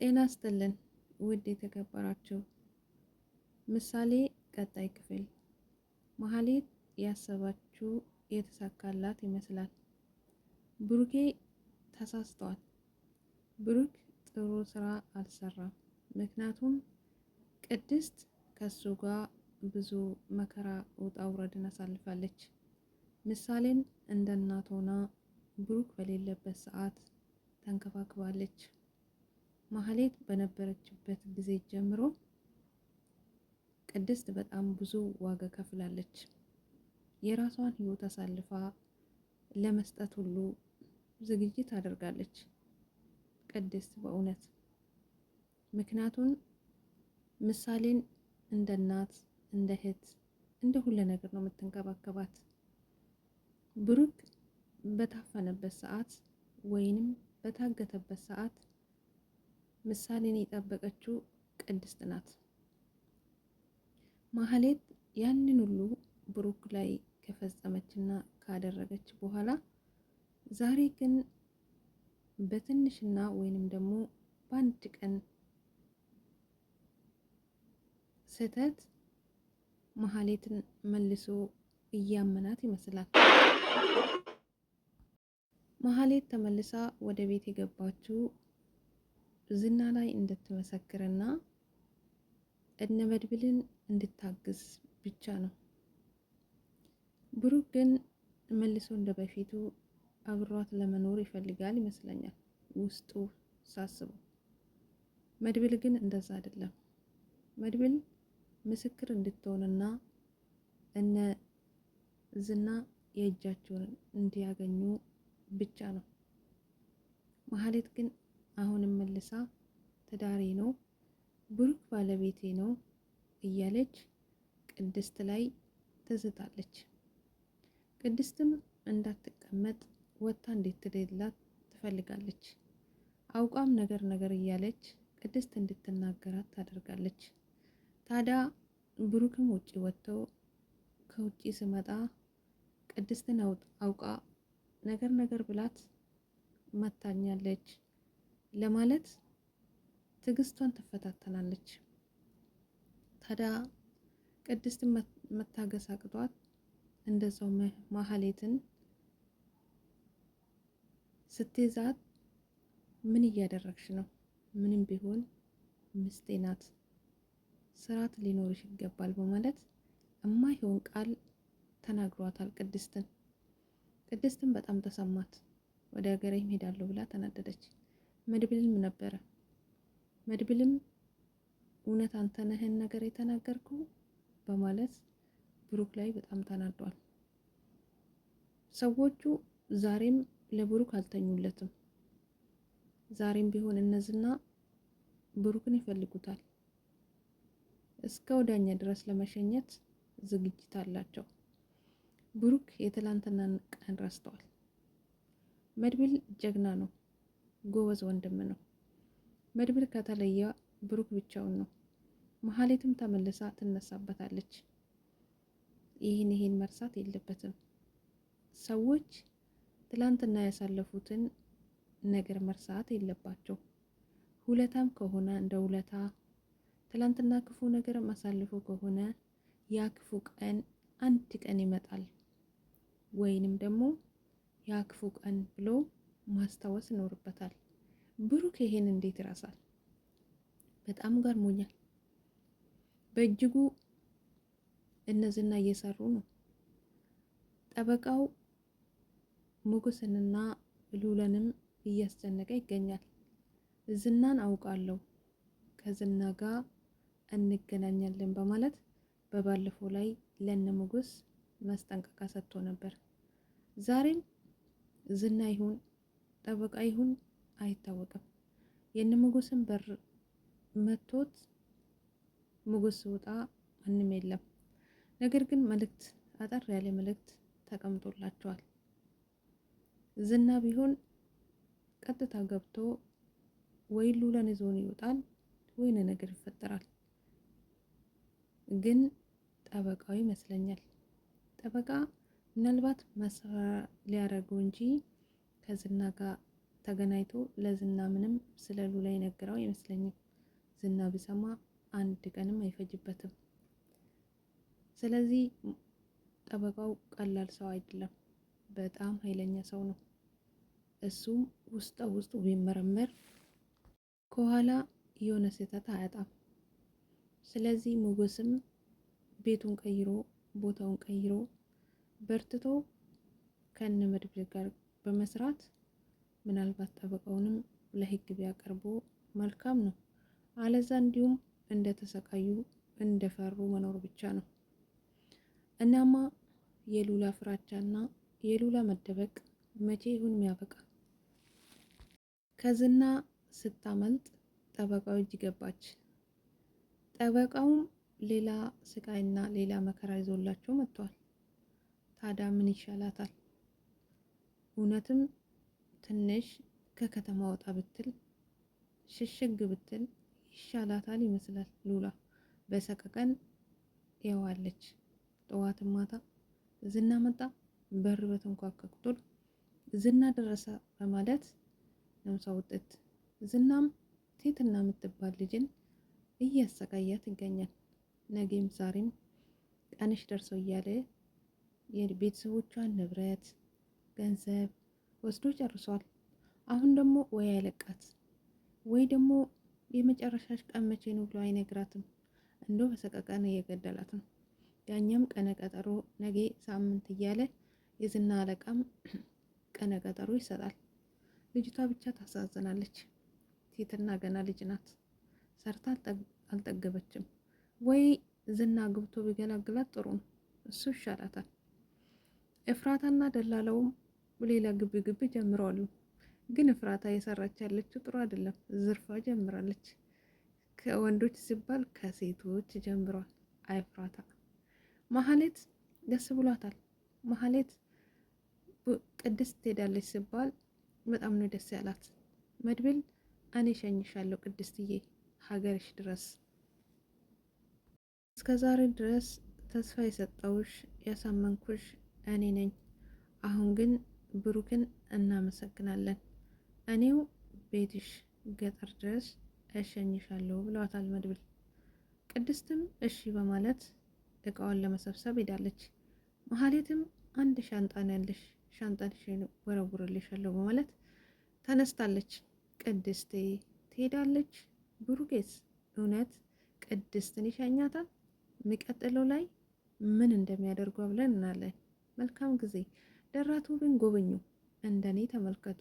ጤና ይስጥልን ውድ የተከበራችሁ ምሳሌ ቀጣይ ክፍል። መሀሌት ያሰባችው የተሳካላት ይመስላል። ብሩኬ ተሳስተዋል። ብሩክ ጥሩ ስራ አልሰራም። ምክንያቱም ቅድስት ከሱ ጋር ብዙ መከራ ውጣ ውረድን አሳልፋለች። ምሳሌን እንደ እናት ሆና ብሩክ በሌለበት ሰዓት ተንከባክባለች። መሀሌት በነበረችበት ጊዜ ጀምሮ ቅድስት በጣም ብዙ ዋጋ ከፍላለች። የራሷን ህይወት አሳልፋ ለመስጠት ሁሉ ዝግጅት አድርጋለች ቅድስት በእውነት። ምክንያቱም ምሳሌን እንደ እናት፣ እንደ እህት፣ እንደ ሁሉ ነገር ነው የምትንከባከባት። ብሩክ በታፈነበት ሰዓት ወይንም በታገተበት ሰዓት ምሳሌን የጠበቀችው ቅድስት ናት። መሀሌት ያንን ሁሉ ብሩክ ላይ ከፈጸመችና ካደረገች በኋላ ዛሬ ግን በትንሽና ወይንም ደግሞ በአንድ ቀን ስህተት መሀሌትን መልሶ እያመናት ይመስላል። መሀሌት ተመልሳ ወደ ቤት የገባችው ዝና ላይ እንድትመሰክርና እነ መድብልን እንድታግዝ ብቻ ነው። ብሩክ ግን መልሶ እንደ በፊቱ አብሯት ለመኖር ይፈልጋል ይመስለኛል ውስጡ ሳስበው። መድብል ግን እንደዛ አይደለም። መድብል ምስክር እንድትሆንና እነ ዝና የእጃቸውን እንዲያገኙ ብቻ ነው። መሀሌት ግን አሁንም መልሳ ትዳሬ ነው፣ ብሩክ ባለቤቴ ነው እያለች ቅድስት ላይ ትዝታለች። ቅድስትም እንዳትቀመጥ ወታ እንድትሄድላት ትፈልጋለች። አውቃም ነገር እያለች ቅድስት እንድትናገራት ታደርጋለች። ታዲያ ብሩክም ውጪ ወጥተው ከውጪ ስመጣ ቅድስትን አውቃ ነገር ብላት መታኛለች ለማለት ትዕግስቷን ትፈታተናለች። ታዲያ ቅድስትን መታገስ አቅቷት እንደዛው መሀሌትን ስትይዛት ምን እያደረግሽ ነው? ምንም ቢሆን ሚስቴ ናት፣ ስርዓት ሊኖርሽ ይገባል በማለት እማይሆን ቃል ተናግሯታል ቅድስትን። ቅድስትን በጣም ተሰማት። ወደ ሀገሬ እሄዳለሁ ብላ ተናደደች። መድብልም ነበረ። መድብልም እውነት አንተ ነህን ነገር የተናገርኩ በማለት ብሩክ ላይ በጣም ተናዷል። ሰዎቹ ዛሬም ለብሩክ አልተኙለትም። ዛሬም ቢሆን እነዝና ብሩክን ይፈልጉታል። እስከ ወዳኛ ድረስ ለመሸኘት ዝግጅት አላቸው። ብሩክ የትላንትናን ቀን ረስተዋል። መድብል ጀግና ነው፣ ጎበዝ ወንድም ነው። መድብል ከተለየ ብሩክ ብቻውን ነው። መሀሌትም ተመልሳ ትነሳበታለች። ይህን መርሳት የለበትም። ሰዎች ትላንትና ያሳለፉትን ነገር መርሳት የለባቸው። ሁለታም ከሆነ እንደ ውለታ ትላንትና ክፉ ነገር ማሳልፎ ከሆነ ያ ክፉ ቀን አንድ ቀን ይመጣል፣ ወይንም ደግሞ ያ ክፉ ቀን ብሎ ማስታወስ ይኖርበታል። ብሩክ ይሄን እንዴት ይረሳል? በጣም ገርሞኛል። በእጅጉ እነዝና እየሰሩ ነው። ጠበቃው ሞገስንና ሉለንም እያስጨነቀ ይገኛል። ዝናን አውቃለሁ፣ ከዝና ጋር እንገናኛለን በማለት በባለፈው ላይ ለነ ሞገስ ማስጠንቀቂያ ሰጥቶ ነበር። ዛሬም ዝና ይሁን ጠበቃ ይሁን አይታወቅም፣ የነ ሞገስን በር መቶት ሞገስ ወጣ ማንም የለም። ነገር ግን መልእክት አጠር ያለ መልእክት ተቀምጦላቸዋል። ዝና ቢሆን ቀጥታ ገብቶ ወይ ሉላን ይዞን ይወጣል ወይ ነገር ይፈጠራል። ግን ጠበቃው ይመስለኛል። ጠበቃ ምናልባት መስራ ሊያደርገው እንጂ ከዝና ጋር ተገናኝቶ ለዝና ምንም ስለ ሉላ የነገረው አይመስለኝም። ዝና ቢሰማ አንድ ቀንም አይፈጅበትም። ስለዚህ ጠበቃው ቀላል ሰው አይደለም፣ በጣም ኃይለኛ ሰው ነው። እሱም ውስጡ ቢመረመር ከኋላ የሆነ ስህተት አያጣም። ስለዚህ ሞገስም ቤቱን ቀይሮ ቦታውን ቀይሮ በርትቶ ከነ መድብል ጋር በመስራት ምናልባት ጠበቃውንም ለህግ ቢያቀርቡ መልካም ነው። አለዛ እንዲሁም እንደተሰቃዩ እንደፈሩ መኖር ብቻ ነው። እናማ የሉላ ፍራቻና የሉላ መደበቅ መቼ ይሁን የሚያበቃ? ከዝና ስታመልጥ ጠበቃው እጅ ገባች። ጠበቃውም ሌላ ስቃይና ሌላ መከራ ይዞላቸው መጥቷል። ታዲያ ምን ይሻላታል? እውነትም ትንሽ ከከተማ ወጣ ብትል ሽሽግ ብትል ይሻላታል ይመስላል። ሉላ በሰቀቀን የዋለች ጠዋትም ማታ ዝና መጣ፣ በር በተንኳኳ ቁጥር ዝና ደረሰ በማለት ነምሳ ውጤት ዝናም ቴትና የምትባል ልጅን እያሰቃያት ይገኛል። ነገም ዛሬም ቀንሽ ደርሰው እያለ የቤተሰቦቿን ንብረት ገንዘብ ወስዶ ጨርሷል። አሁን ደግሞ ወይ አይለቃት ወይ ደግሞ የመጨረሻሽ ቀን መቼ ነው ብሎ አይነግራትም። እንዶ በሰቀቀን እየገደላት ነው። ያኛም ቀነ ቀጠሮ ነገ ሳምንት እያለ የዝና አለቃም ቀነ ቀጠሮ ይሰጣል። ልጅቷ ብቻ ታሳዝናለች። ሴትና ገና ልጅ ናት። ሰርታ አልጠገበችም። ወይ ዝና ግብቶ ቢገላግላት ጥሩ ነው፣ እሱ ይሻላታል። እፍራታና ደላለውም ሌላ ግብ ጀምረዋል። ግን እፍራታ የሰራች ያለችው ጥሩ አይደለም። ዝርፋ ጀምራለች። ከወንዶች ሲባል ከሴቶች ጀምሯል። አይ እፍራታ። ማህሌት ደስ ብሏታል። ማህሌት ቅድስት ትሄዳለች ሲባል በጣም ነው ደስ ያላት። መድብል እኔ ሸኝሻለሁ ቅድስትዬ ሀገርሽ ድረስ፣ እስከዛሬ ድረስ ተስፋ የሰጠውሽ ያሳመንኩሽ እኔ ነኝ። አሁን ግን ብሩክን እናመሰግናለን፣ እኔው ቤትሽ ገጠር ድረስ እሸኝሻለሁ ብለዋታል መድብል። ቅድስትም እሺ በማለት እቃዋን ለመሰብሰብ ሄዳለች። መሀሌትም አንድ ሻንጣ ነው ያለሽ፣ ሻንጣሽን ወረውርልሻለሁ በማለት ተነስታለች። ቅድስቴ ትሄዳለች። ብሩኬስ እውነት ቅድስትን ይሸኛታል? የሚቀጥለው ላይ ምን እንደሚያደርጉ ብለን እናያለን። መልካም ጊዜ። ደራቱ ግን ጎበኙ፣ እንደኔ ተመልከቱ።